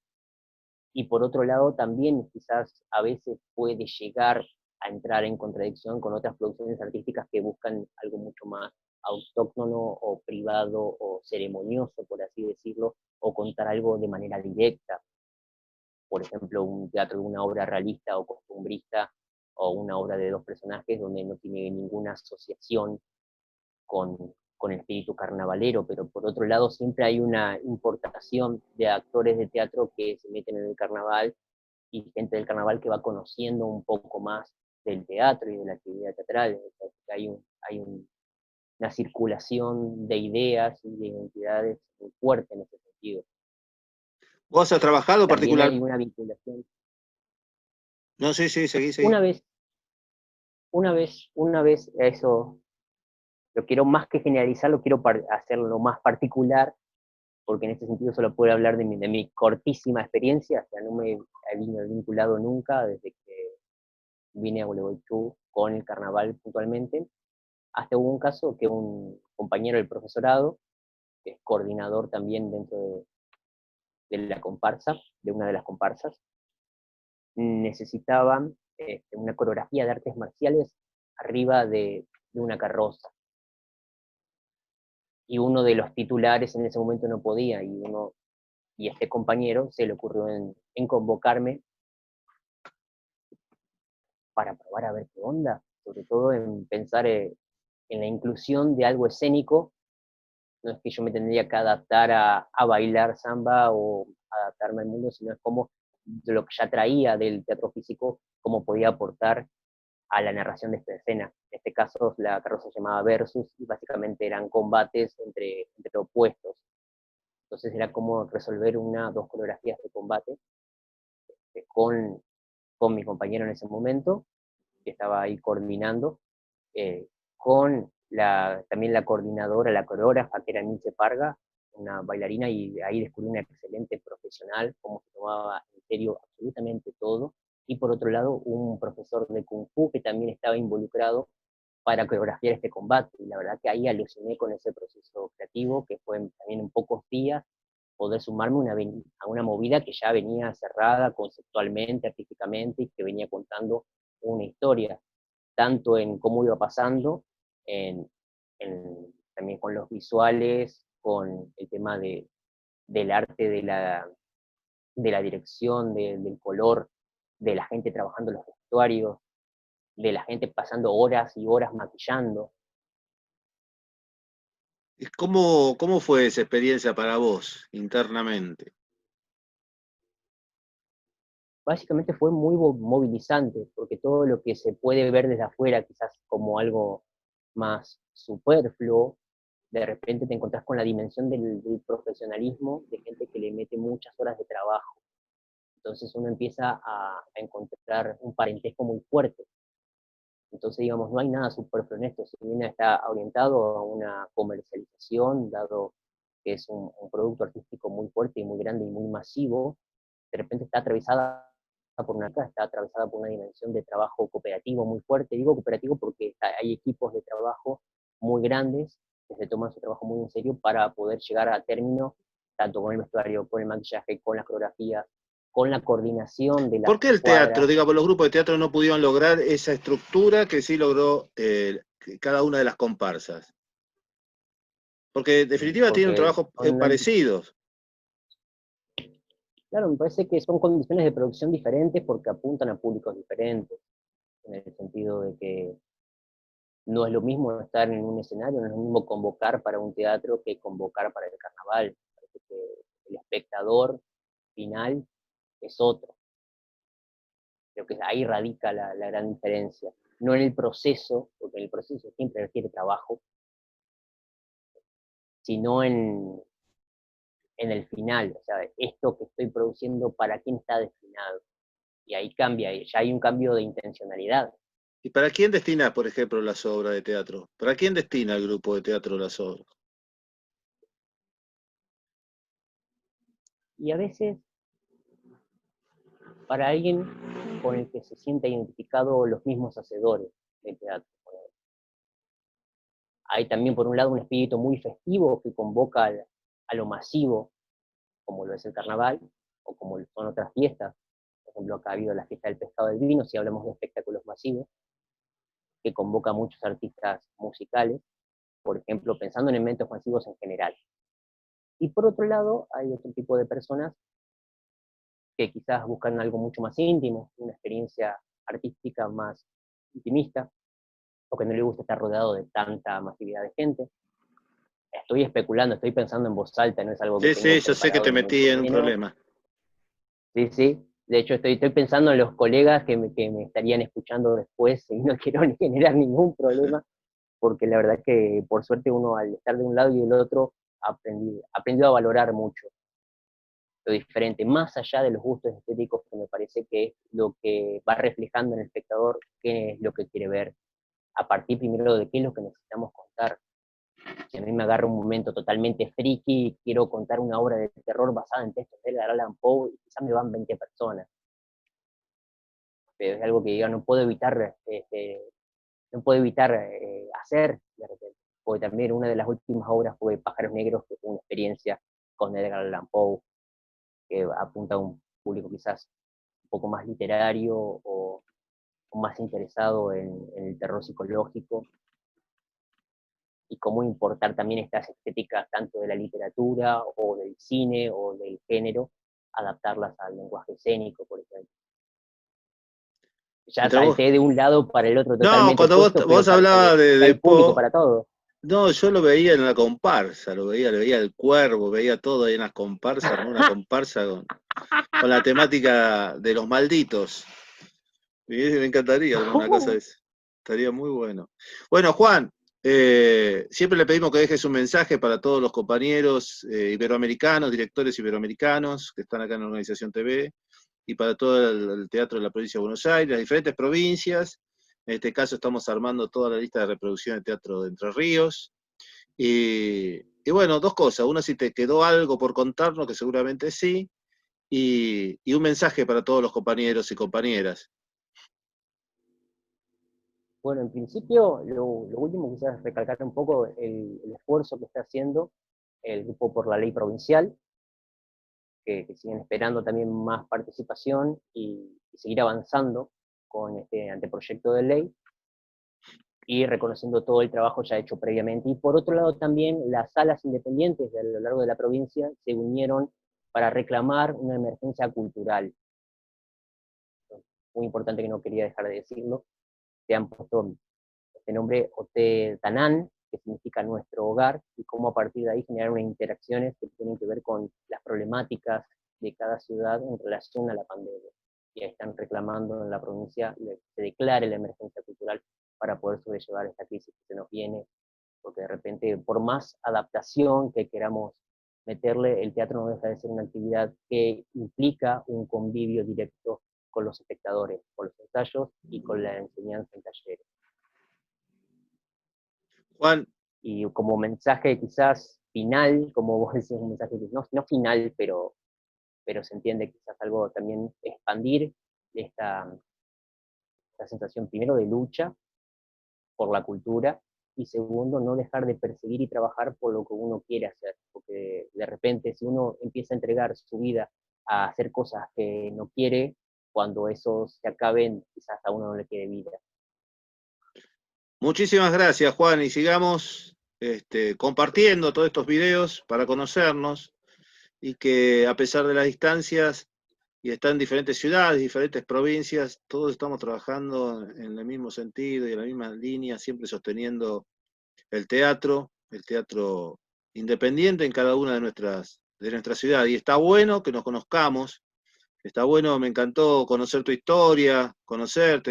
Y por otro lado, también quizás a veces puede llegar a entrar en contradicción con otras producciones artísticas que buscan algo mucho más autóctono o privado o ceremonioso, por así decirlo, o contar algo de manera directa. Por ejemplo, un teatro de una obra realista o costumbrista o una obra de dos personajes donde no tiene ninguna asociación con el espíritu carnavalero, pero por otro lado siempre hay una importación de actores de teatro que se meten en el carnaval y gente del carnaval que va conociendo un poco más del teatro y de la actividad teatral. Entonces, una circulación de ideas y de identidades muy fuerte en ese sentido. ¿Vos has trabajado También particular? hay una vinculación. No, sí, sí, seguí. Una vez, una vez, eso lo quiero más que generalizar, lo quiero hacerlo más particular, porque en este sentido solo puedo hablar de mi cortísima experiencia, o sea, no me he vinculado nunca desde que vine a Gualeguaychú con el carnaval puntualmente. Hasta hubo un caso que un compañero del profesorado, que es coordinador también dentro de la comparsa, de una de las comparsas, necesitaban una coreografía de artes marciales arriba de una carroza. Y uno de los titulares en ese momento no podía, y este compañero se le ocurrió en convocarme para probar a ver qué onda. sobre todo en pensar en la inclusión de algo escénico. No es que yo me tendría que adaptar a bailar samba o adaptarme al mundo, sino es como de lo que ya traía del teatro físico, cómo podía aportar a la narración de esta escena. En este caso, la carroza se llamaba Versus y básicamente eran combates entre opuestos. Entonces era como resolver dos coreografías de combate con mi compañero en ese momento, que estaba ahí coordinando, eh, con también la coordinadora, la coreógrafa, que era Nietzsche Parga, una bailarina, y ahí descubrí una excelente profesional, cómo se tomaba en serio absolutamente todo. Y por otro lado, un profesor de Kung Fu que también estaba involucrado para coreografiar este combate. Y la verdad que ahí aluciné con ese proceso creativo, que fue también en pocos días poder sumarme a una movida que ya venía cerrada conceptualmente, artísticamente, y que venía contando una historia, tanto en cómo iba pasando, en, también con los visuales, con el tema del arte, de la dirección, del color, de la gente trabajando los vestuarios, de la gente pasando horas y horas maquillando. ¿Cómo fue esa experiencia para vos internamente? Básicamente fue muy movilizante, porque todo lo que se puede ver desde afuera, quizás como algo más superfluo, de repente te encontrás con la dimensión del profesionalismo de gente que le mete muchas horas de trabajo. Entonces uno empieza a encontrar un parentesco muy fuerte. Entonces, digamos, no hay nada superfluo en esto, si bien está orientado a una comercialización, dado que es un producto artístico muy fuerte y muy grande y muy masivo, de repente está atravesada por una dimensión de trabajo cooperativo muy fuerte. Digo cooperativo porque hay equipos de trabajo muy grandes que se toman su trabajo muy en serio para poder llegar a término, tanto con el vestuario, con el maquillaje, con las coreografías, con la coordinación de las ¿Por qué el teatro, cuadras. digamos, los grupos de teatro no pudieron lograr esa estructura que sí logró cada una de las comparsas? Porque en definitiva tienen Porque trabajos son, parecidos. claro, me parece que son condiciones de producción diferentes porque apuntan a públicos diferentes, en el sentido de que no es lo mismo estar en un escenario, no es lo mismo convocar para un teatro que convocar para el carnaval. Parece que el espectador final es otro. Creo que ahí radica la gran diferencia. No en el proceso, porque en el proceso siempre requiere trabajo, sino en el final. O sea, esto que estoy produciendo, ¿para quién está destinado? Y ahí cambia, ya hay un cambio de intencionalidad. ¿Y para quién destina, por ejemplo, las obras de teatro? ¿Para quién destina el grupo de teatro las obras? Y a veces para alguien con el que se sienta identificado los mismos hacedores del teatro. Hay también, por un lado, un espíritu muy festivo que convoca a lo masivo, como lo es el carnaval, o como son otras fiestas. Por ejemplo, acá ha habido la fiesta del pescado del vino, si hablamos de espectáculos masivos, que convoca a muchos artistas musicales, por ejemplo, pensando en eventos masivos en general. Y por otro lado, hay otro tipo de personas que quizás buscan algo mucho más íntimo, una experiencia artística más intimista, o que no le gusta estar rodeado de tanta masividad de gente. Estoy especulando, estoy pensando en voz alta, no es algo que Sí, tengo sí, yo sé que preparado te ni metí mucho en un menos. problema. Sí, sí. De hecho, estoy pensando en los colegas que me estarían escuchando después y no quiero ni generar ningún problema, porque la verdad es que por suerte uno al estar de un lado y del otro aprendió a valorar mucho lo diferente, más allá de los gustos estéticos, que me parece que es lo que va reflejando en el espectador qué es lo que quiere ver, a partir primero de qué es lo que necesitamos contar. Si a mí me agarra un momento totalmente friki y quiero contar una obra de terror basada en textos de Edgar Allan Poe, quizás me van 20 personas, pero es algo que diga, no puedo evitar hacer de repente. Porque también una de las últimas obras fue Pájaros Negros, que fue una experiencia con Edgar Allan Poe, que apunta a un público quizás un poco más literario o más interesado en el terror psicológico, y cómo importar también estas estéticas tanto de la literatura o del cine o del género, adaptarlas al lenguaje escénico, por ejemplo. Ya Mientras vos, salté de un lado para el otro no, totalmente cuando vos, opuesto, pero vos parece hablabas que de hay público Po, para todo. no, yo lo veía en la comparsa, lo veía el Cuervo, veía todo ahí en las comparsas, armó una comparsa con la temática de los malditos. Y me encantaría armar una cosa de esa. Estaría muy bueno. Bueno, Juan, siempre le pedimos que dejes un mensaje para todos los compañeros iberoamericanos, directores iberoamericanos que están acá en la Organización TV, y para todo el teatro de la provincia de Buenos Aires, las diferentes provincias. En este caso estamos armando toda la lista de reproducción de teatro de Entre Ríos. Y bueno, dos cosas. Una, si te quedó algo por contarnos, que seguramente sí, y un mensaje para todos los compañeros y compañeras. Bueno, en principio, lo último quizás recalcar un poco el esfuerzo que está haciendo el Grupo por la Ley Provincial, que siguen esperando también más participación y seguir avanzando con este anteproyecto de ley y reconociendo todo el trabajo ya hecho previamente. Y por otro lado también las salas independientes a lo largo de la provincia se unieron para reclamar una emergencia cultural. Muy importante que no quería dejar de decirlo. Se han puesto este nombre Hotel Tanán, que significa nuestro hogar, y cómo a partir de ahí generar unas interacciones que tienen que ver con las problemáticas de cada ciudad en relación a la pandemia. Y ahí están reclamando en la provincia que se declare la emergencia cultural para poder sobrellevar esta crisis que se nos viene, porque de repente, por más adaptación que queramos meterle, el teatro no deja de ser una actividad que implica un convivio directo con los espectadores, con los ensayos y con la enseñanza en talleres. Juan, Y como mensaje quizás final, como vos decís, un mensaje no final, pero se entiende quizás algo también expandir esta sensación primero de lucha por la cultura y segundo no dejar de perseguir y trabajar por lo que uno quiere hacer, porque de repente si uno empieza a entregar su vida a hacer cosas que no quiere, cuando esos se acaben quizás a uno no le quede vida. muchísimas gracias, Juan, y sigamos compartiendo todos estos videos para conocernos y que a pesar de las distancias y estar en diferentes ciudades, diferentes provincias, todos estamos trabajando en el mismo sentido y en la misma línea, siempre sosteniendo el teatro independiente en cada una de nuestras ciudades. Y está bueno que nos conozcamos, está bueno, me encantó conocer tu historia, conocer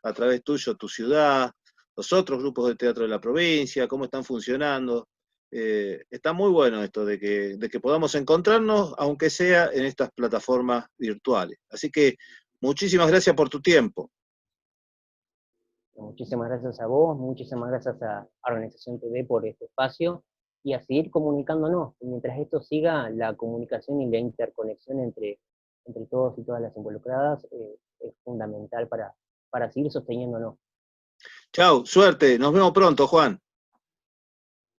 a través tuyo tu ciudad, los otros grupos de teatro de la provincia, cómo están funcionando. Está muy bueno esto de que podamos encontrarnos, aunque sea en estas plataformas virtuales. Así que muchísimas gracias por tu tiempo. Muchísimas gracias a vos, muchísimas gracias a Organización TV por este espacio y a seguir comunicándonos. Mientras esto siga, la comunicación y la interconexión entre todos y todas las involucradas es fundamental para seguir sosteniéndonos. Chau, suerte, nos vemos pronto, Juan.